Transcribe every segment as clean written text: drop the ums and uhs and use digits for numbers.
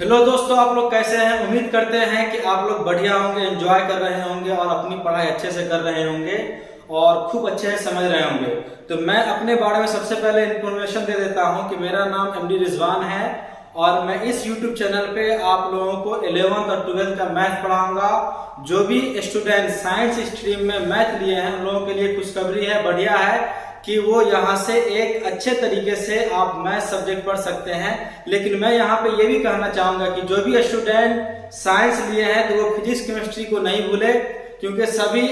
Hello दोस्तों, आप लोग कैसे हैं। उम्मीद करते हैं कि आप लोग बढ़िया होंगे, एंजॉय कर रहे होंगे और अपनी पढ़ाई अच्छे से कर रहे होंगे और खूब अच्छे से समझ रहे होंगे। तो मैं अपने बारे में सबसे पहले इन्फॉर्मेशन दे देता हूं कि मेरा नाम एमडी रिजवान है और मैं इस यूट्यूब चैनल पे आप लोगों को 11th और 12th का मैथ पढ़ाऊंगा। जो भी स्टूडेंट साइंस स्ट्रीम में मैथ लिए हैं उन लोगों के लिए खुशखबरी है, बढ़िया है कि वो यहाँ से एक अच्छे तरीके से आप मैथ सब्जेक्ट पढ़ सकते हैं। लेकिन मैं यहाँ पे ये भी कहना चाहूंगा कि जो भी स्टूडेंट साइंस लिए हैं तो वो फिजिक्स केमिस्ट्री को नहीं भूले, क्योंकि सभी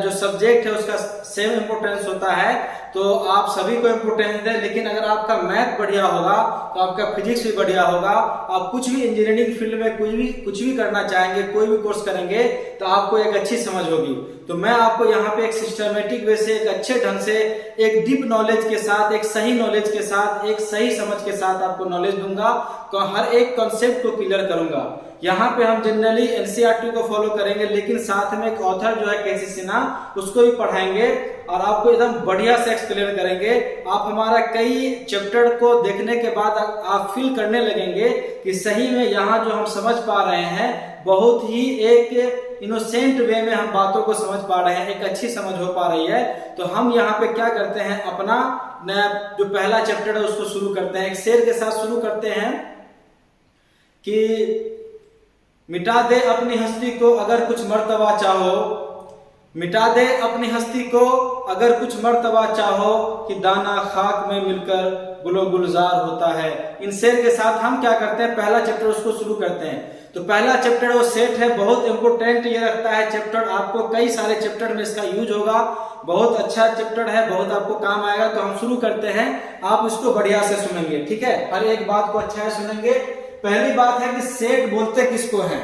जो सब्जेक्ट है उसका सेम इम्पोर्टेंस होता है। तो आप सभी को इम्पोर्टेंस दें, लेकिन अगर आपका मैथ बढ़िया होगा तो आपका फिजिक्स भी बढ़िया होगा। आप कुछ भी इंजीनियरिंग फील्ड में कुछ भी करना चाहेंगे, कोई भी कोर्स करेंगे तो आपको एक अच्छी समझ होगी। तो मैं आपको यहाँ पे एक सिस्टमेटिक वे से, एक अच्छे ढंग से, एक डीप नॉलेज के साथ, एक सही नॉलेज के साथ, एक सही समझ के साथ आपको नॉलेज दूंगा। तो हर एक कॉन्सेप्ट को क्लियर करूंगा। यहाँ पे हम जनरली एनसीईआरटी को फॉलो करेंगे, लेकिन साथ में एक ऑथर जो है केसी सिन्हा, उसको भी पढ़ाएंगे और आपको एकदम बढ़िया से एक्सप्लेन करेंगे। आप हमारा कई चैप्टर को देखने के बाद आप फील करने लगेंगे कि सही में यहाँ जो हम समझ पा रहे हैं बहुत ही एक इनोसेंट वे में हम बातों को समझ पा रहे हैं, एक अच्छी समझ हो पा रही है। तो हम यहाँ पे क्या करते हैं, अपना नया जो पहला चैप्टर है उसको शुरू करते हैं। एक शेर के साथ शुरू करते हैं कि मिटा दे अपनी हस्ती को अगर कुछ मर्तबा चाहो, मिटा दे अपनी हस्ती को अगर कुछ मर्तबा चाहो, कि दाना खाक में मिलकर गुलो गुलजार होता है। इन शेर के साथ हम क्या करते हैं, पहला चैप्टर उसको शुरू करते हैं। तो पहला चैप्टर वो सेट है, बहुत इंपोर्टेंट ये रखता है चैप्टर। आपको कई सारे चैप्टर में इसका यूज होगा, बहुत अच्छा चैप्टर है, बहुत आपको काम आएगा। तो हम शुरू करते हैं, आप इसको बढ़िया से सुनेंगे, ठीक है, हर एक बात को अच्छा से सुनेंगे। पहली बात है कि सेट बोलते किसको है।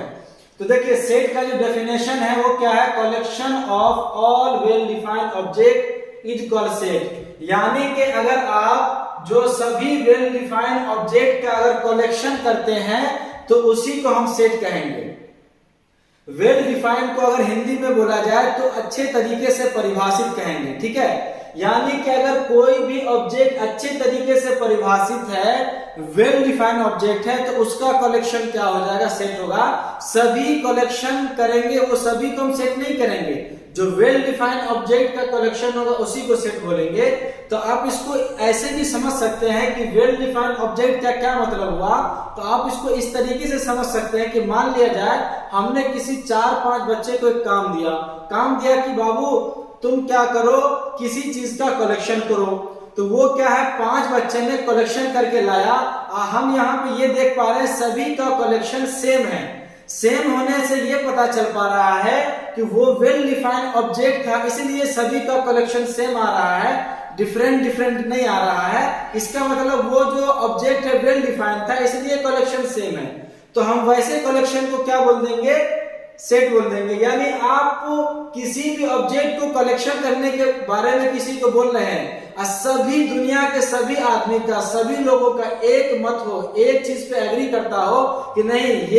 तो देखिए सेट का जो डेफिनेशन है वो क्या है, collection of all well defined object is called set. यानी कि अगर आप जो सभी वेल डिफाइंड ऑब्जेक्ट का अगर कलेक्शन करते हैं तो उसी को हम सेट कहेंगे। वेल डिफाइंड को अगर हिंदी में बोला जाए तो अच्छे तरीके से परिभाषित कहेंगे, ठीक है। यानी कि अगर कोई भी ऑब्जेक्ट अच्छे तरीके से परिभाषित है, वेल डिफाइंड ऑब्जेक्ट है, तो उसका कलेक्शन क्या हो जाएगा, सेट होगा। सभी कलेक्शन करेंगे, वो सभी को हम सेट नहीं करेंगे। जो वेल डिफाइंड ऑब्जेक्ट का कलेक्शन होगा उसी को सेट बोलेंगे। तो आप इसको ऐसे भी समझ सकते हैं कि वेल डिफाइंड ऑब्जेक्ट का क्या मतलब हुआ। तो आप इसको इस तरीके से समझ सकते हैं कि मान लिया जाए हमने किसी 4-5 बच्चे को एक काम दिया कि बाबू तुम क्या करो, किसी चीज का कलेक्शन करो। तो वो क्या है, 5 बच्चे ने कलेक्शन करके लाया। हम यहाँ पे ये देख पा रहे हैं सभी का कलेक्शन सेम है। सेम होने से ये पता चल पा रहा है कि वो वेल डिफाइंड ऑब्जेक्ट था, इसलिए सभी का कलेक्शन सेम आ रहा है, डिफरेंट नहीं आ रहा है। इसका मतलब वो जो ऑब्जेक्ट है वेल डिफाइंड था, इसलिए कलेक्शन सेम है। तो हम वैसे कलेक्शन को क्या बोल देंगे, सेट बोल देंगे। यानी आप किसी भी ऑब्जेक्ट को कलेक्शन करने के बारे में किसी को बोल रहे हैं और सभी दुनिया के सभी आदमी का, सभी लोगों का एक मत हो, एक चीज पे एग्री करता हो कि नहीं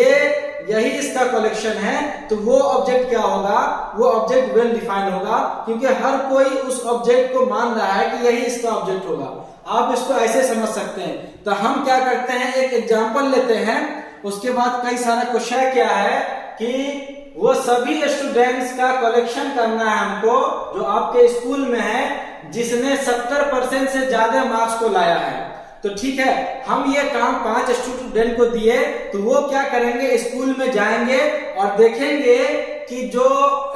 यही इसका कलेक्शन है, तो वो ऑब्जेक्ट क्या होगा, वो ऑब्जेक्ट वेल डिफाइंड होगा, क्योंकि हर कोई उस ऑब्जेक्ट को मान रहा है कि यही इसका ऑब्जेक्ट होगा। आप इसको ऐसे समझ सकते हैं। तो हम क्या करते हैं, एक एग्जाम्पल लेते हैं, उसके बाद कई सारा क्वेश्चन क्या है कि वो सभी स्टूडेंट्स का कलेक्शन करना है हमको, जो आपके स्कूल में है, जिसने 70% से ज्यादा मार्क्स को लाया है। तो ठीक है, हम ये काम 5 स्टूडेंट को दिए, तो वो क्या करेंगे, स्कूल में जाएंगे और देखेंगे कि जो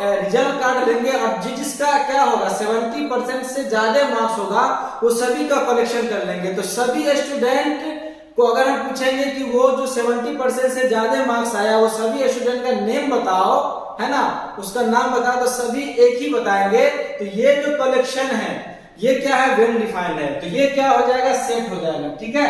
रिजल्ट कार्ड लेंगे और जिसका क्या होगा 70% से ज्यादा मार्क्स होगा वो सभी का कलेक्शन कर लेंगे। तो सभी स्टूडेंट को अगर हम पूछेंगे कि वो जो 70% से ज्यादा मार्क्स आया, वो सभी स्टूडेंट का नेम बताओ, है ना, उसका नाम बताओ, तो सभी एक ही बताएंगे। तो ये जो कलेक्शन है ये क्या है, वेल डिफाइंड है। तो ये क्या हो जाएगा, सेट हो जाएगा, ठीक है।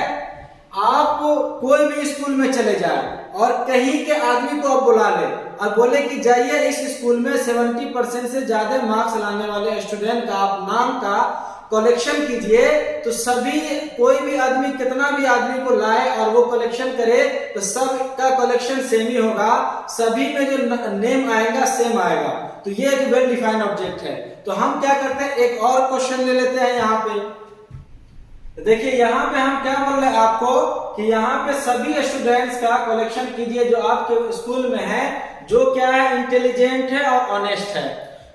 आप कोई भी स्कूल में चले जाए और कहीं के आदमी को आप बुला ले और बोले कि जाइए इस स्कूल में 70% से ज्यादा मार्क्स लाने वाले स्टूडेंट का आप नाम का कलेक्शन कीजिए, तो सभी कोई भी आदमी, कितना भी आदमी को लाए और वो कलेक्शन करे तो सब का कलेक्शन सेम ही होगा, सभी में जो नेम आएगा सेम आएगा। तो ये एक वेल डिफाइंड ऑब्जेक्ट है। तो हम क्या करते हैं, एक और क्वेश्चन ले लेते हैं यहाँ पे देखिए यहाँ पे हम क्या बोल रहे हैं आपको कि यहाँ पे सभी स्टूडेंट्स का कलेक्शन कीजिए जो आपके स्कूल में है, जो क्या है इंटेलिजेंट है और ऑनेस्ट है।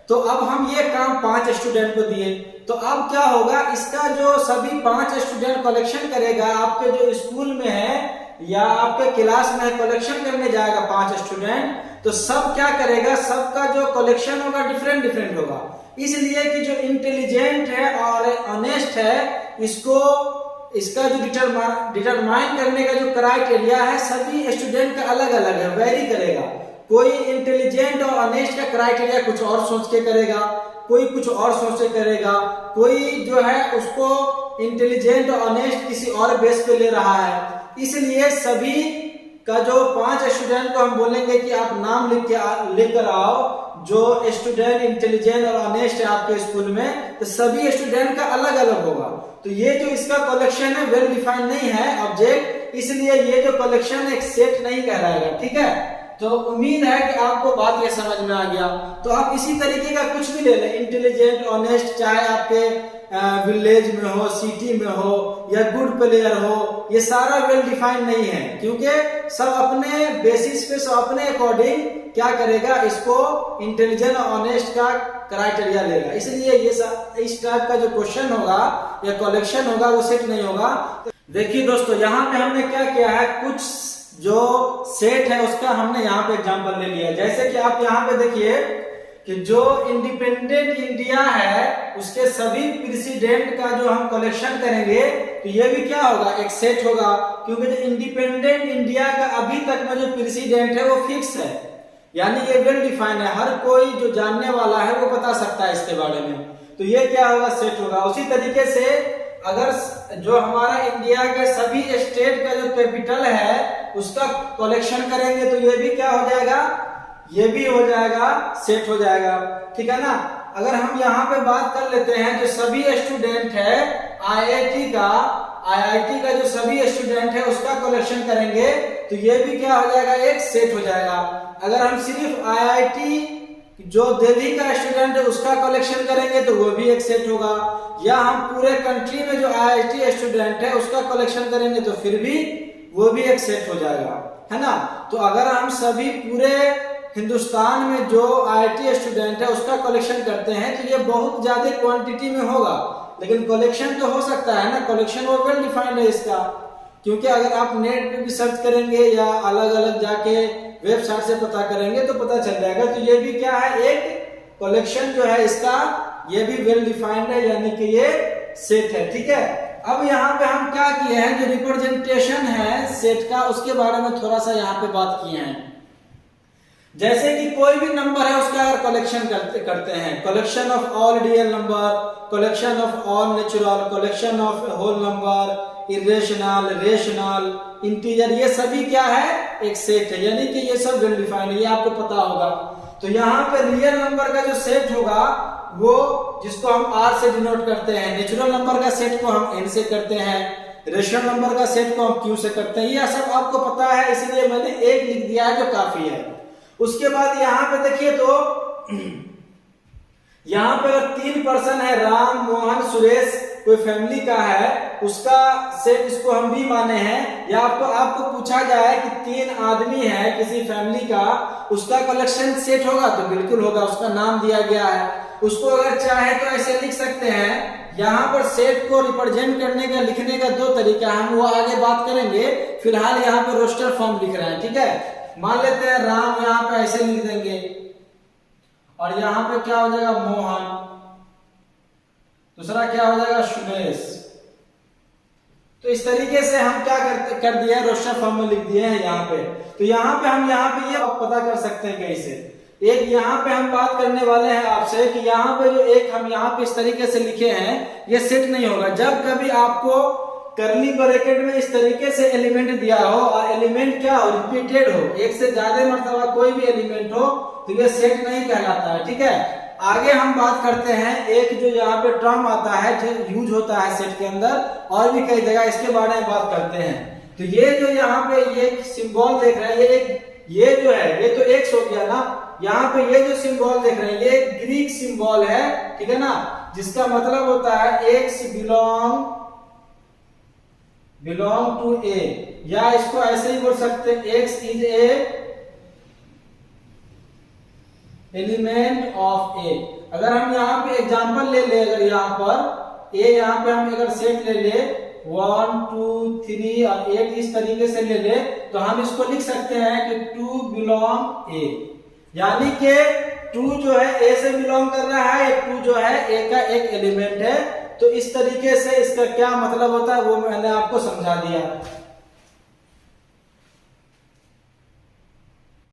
तो अब हम ये काम 5 स्टूडेंट को दिए, तो अब क्या होगा, इसका जो सभी 5 स्टूडेंट कलेक्शन करेगा आपके जो स्कूल में है या आपके क्लास में कलेक्शन करने जाएगा 5 स्टूडेंट, तो सब क्या करेगा, सबका जो कलेक्शन होगा डिफरेंट डिफरेंट होगा। इसलिए कि जो इंटेलिजेंट है और ऑनेस्ट है, इसका जो डिटरमाइन करने का जो क्राइटेरिया है सभी स्टूडेंट का अलग अलग है, वेरी करेगा। कोई इंटेलिजेंट और ऑनेस्ट का क्राइटेरिया कुछ और सोच के करेगा, कोई कुछ और सोच के करेगा, कोई जो है उसको इंटेलिजेंट और ऑनेस्ट किसी और बेस पे ले रहा है। इसलिए सभी का जो 5 स्टूडेंट को हम बोलेंगे कि आप नाम लेकर आओ जो स्टूडेंट इंटेलिजेंट और ऑनेस्ट है आपके स्कूल में, तो सभी स्टूडेंट का अलग अलग होगा। तो ये जो इसका कलेक्शन है वेल डिफाइंड नहीं है ऑब्जेक्ट, इसलिए ये जो कलेक्शन एक सेट नहीं कहलाएगा, ठीक है। तो उम्मीद है कि आपको बात ये समझ में आ गया। तो आप इसी तरीके का कुछ भी ले लें, इंटेलिजेंट ऑनेस्ट, चाहे आपके विलेज में हो, सिटी में हो या गुड प्लेयर हो, ये सारा वेल डिफाइंड नहीं है, क्योंकि सब अपने बेसिस पे, सब अपने अकॉर्डिंग क्या करेगा, इसको इंटेलिजेंट और ऑनेस्ट का क्राइटेरिया लेगा। इसलिए ये इस टाइप का जो क्वेश्चन होगा या कलेक्शन होगा वो सेट नहीं होगा। देखिए दोस्तों, यहाँ पे हमने क्या किया है, कुछ जो सेट है उसका हमने यहाँ पे एग्जांपल ले लिया। जैसे कि आप यहाँ पे देखिए कि जो इंडिपेंडेंट इंडिया है उसके सभी प्रेसिडेंट का जो हम कलेक्शन करेंगे तो ये भी क्या होगा, एक सेट होगा, क्योंकि जो इंडिपेंडेंट इंडिया का अभी तक में जो प्रेसिडेंट है वो फिक्स है, यानी ये वेल डिफाइंड है, हर कोई जो जानने वाला है वो बता सकता है इसके बारे में। तो ये क्या होगा, सेट होगा। उसी तरीके से अगर जो हमारा इंडिया के सभी स्टेट का जो कैपिटल है उसका कलेक्शन करेंगे तो ये भी क्या हो जाएगा, ये भी हो जाएगा, सेट हो जाएगा, ठीक है ना। अगर हम यहाँ पे बात कर लेते हैं जो सभी स्टूडेंट है आईआईटी का जो सभी स्टूडेंट है उसका कलेक्शन करेंगे तो ये भी क्या हो जाएगा, एक सेट हो जाएगा। अगर हम सिर्फ आईआईटी जो दिल्ली का स्टूडेंट है उसका कलेक्शन करेंगे तो वो भी एक सेट होगा, या हम पूरे कंट्री में जो आईआईटी स्टूडेंट है उसका कलेक्शन करेंगे तो फिर भी वो भी एक सेट हो जाएगा, है ना। तो अगर हम सभी पूरे हिंदुस्तान में जो आईआईटी स्टूडेंट है उसका कलेक्शन करते हैं तो ये बहुत ज्यादा क्वांटिटी में होगा, लेकिन कलेक्शन तो हो सकता है ना, कलेक्शन वो वेल डिफाइंड है इसका, क्योंकि अगर आप नेट पे भी सर्च करेंगे या अलग अलग जाके वेबसाइट से पता करेंगे तो पता चल जाएगा। तो ये भी क्या है, एक कलेक्शन जो है इसका ये भी वेल डिफाइंड है, यानी कि ये सेट है, ठीक है। अब यहाँ पे हम क्या किए हैं, जो रिप्रेजेंटेशन है सेट का उसके बारे में थोड़ा सा यहाँ पे बात किए हैं। जैसे कि कोई भी नंबर है उसका अगर कलेक्शन करते हैं, collection of all real number, collection of all natural, collection of whole number, irrational, rational, integer, ये सभी क्या है, एक सेट है, यानी कि ये सब वेल डिफाइंड है, ये आपको पता होगा। तो यहाँ पे रियल नंबर का जो सेट होगा वो जिसको हम आर से डिनोट करते हैं, नेचुरल नंबर का सेट को हम एन से करते हैं, रेशनल नंबर का सेट को हम क्यू से करते हैं, यह सब आपको पता है, इसलिए मैंने एक लिख दिया है जो काफी है। उसके बाद यहाँ पे देखिए तो यहाँ पे अगर 3 पर्सन है, राम, मोहन, सुरेश, कोई फैमिली का है, उसका सेट इसको हम भी माने हैं, या आपको पूछा जाए कि 3 आदमी है किसी फैमिली का, उसका कलेक्शन सेट होगा तो बिल्कुल होगा, उसका नाम दिया गया है। उसको अगर चाहे तो ऐसे लिख सकते हैं। यहाँ पर सेट को रिप्रेजेंट करने का, लिखने का 2 तरीका, हम वो आगे बात करेंगे, फिलहाल यहाँ पर रोस्टर फॉर्म लिख रहे हैं, ठीक है। मान लेते हैं राम, यहाँ पे ऐसे लिख देंगे, और यहाँ पे क्या हो जाएगा, मोहन, दूसरा क्या हो जाएगा, सुरेश। तो इस तरीके से हम क्या कर दिया है, रोस्टर फॉर्म में लिख दिए हैं यहाँ पे। तो यहाँ पे हम ये पता कर सकते हैं कैसे। एक यहाँ पे हम बात करने वाले हैं आपसे कि यहाँ पे जो एक हम यहाँ पे इस तरीके से लिखे हैं ये सेट नहीं होगा। जब कभी आपको करली ब्रैकेट में इस तरीके से एलिमेंट दिया हो और एलिमेंट क्या हो, रिपीटेड हो, एक से ज्यादा मर्तबा कोई भी एलिमेंट हो, तो ये सेट नहीं कहलाता है, ठीक है। आगे हम बात करते हैं एक जो यहाँ पे टर्म आता है जो यूज होता है सेट के अंदर और भी कई जगह, इसके बारे में बात करते हैं। तो ये जो यहाँ पे ये सिंबल देख रहे हैं, ये जो है ये तो एक्स हो गया ना, यहाँ पे ये जो सिंबल देख रहे हैं ये ग्रीक सिंबल है, ठीक है ना, जिसका मतलब होता है X belong belong to A, या इसको ऐसे ही बोल सकते हैं X is a element of A. अगर हम यहाँ पे एग्जांपल ले ले, अगर यहाँ पर ए, यहाँ पे हम अगर सेट ले ले 1 2 3 और 8 इस तरीके से ले ले, तो हम इसको लिख सकते हैं कि 2 बिलोंग ए, यानी कि 2 जो है ए से बिलोंग कर रहा है, 2 जो है ए का एक एलिमेंट है। तो इस तरीके से इसका क्या मतलब होता है वो मैंने आपको समझा दिया।